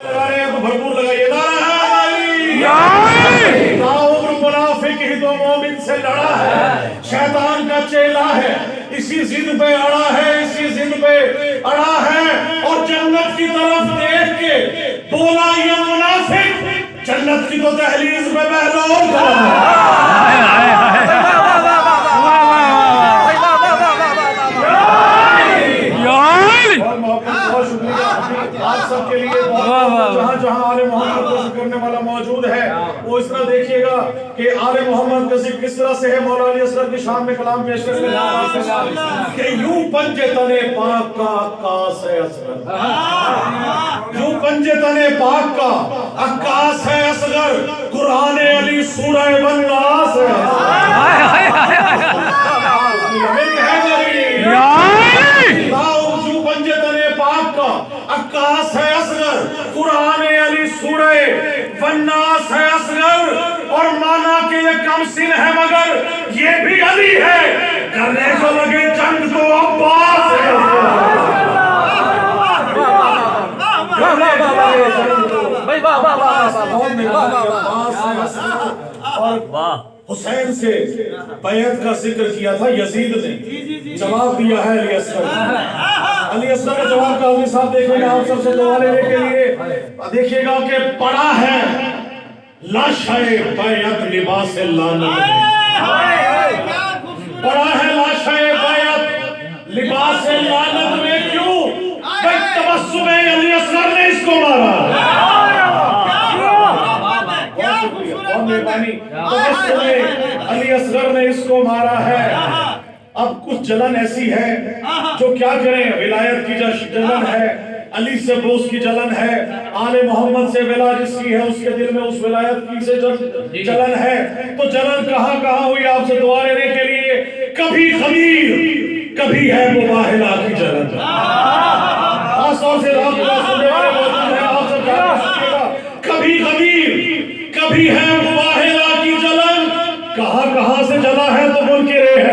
بھرپور لگائیے منافق ہی تو مومن سے لڑا ہے، شیطان کا چیلا ہے، اسی ضد پہ اڑا ہے، اسی ضد پہ اڑا ہے، اور جنت کی طرف دیکھ کے بولا یہ منافق جنت کی تو دہلیز پہ بہلول کھڑا ہے۔ بہت شکریہ آپ سب کے لیے، جہاں جہاں آل محمد کو ذکر کرنے والا موجود ہے وہ اس طرح دیکھیے گا کہ آل محمد کا ذکر کس طرح سے ہے۔ مولا علی اصغر کی شان میں کلام پیش کرتے ہیں کہ یوں پنجے تنے پاک کا عکاس ہے اصغر، یوں پنجے تنے پاک کا عکاس ہے اصغر، قرآن علی سورہ والناس ہے۔ عکاس ہے اصغر، قرآن علی سورہ والناس ہے اصغر، اور مانا کہ یہ کم سن ہے مگر یہ بھی علی ہے، کرنے کو لگے جنگ تو عباس ہے اور حسین سے بیعت کا ذکر کیا تھا یزید نے، جواب دیا ہے علی اصغر۔ علی اصغر کا جواب قاضی صاحب دیکھیں گے آپ سب سے دعا لینے کے لیے، دیکھیے گا کہ پڑا ہے لاشے بیعت لباس لعنت میں، پڑا ہے لاشے بیعت لباس لعنت میں، کیوں؟ کہ تبسم علی اصغر نے اس کو مارا، تبسم علی اصغر نے اس کو مارا ہے۔ اب کچھ جلن ایسی ہے جو کیا کریں، ولایت کی جلن ہے، علی سے بوس کی جلن ہے، آل محمد سے ولا جس کی ہے اس کے دل میں اس ولایت کی سے جلن ہے، تو جلن کہاں کہاں ہوئی آپ سے دعا لینے کے لیے، کبھی خمیر کبھی ہے مباہلہ کی جلن، خاص طور سے رات کا سننے والے موجود ہیں آپ سب جانتے سکیے گا، کبھی خمیر کبھی ہے مباہلہ کی جلن، کہاں کہاں سے جلا ہے تو منکر ہے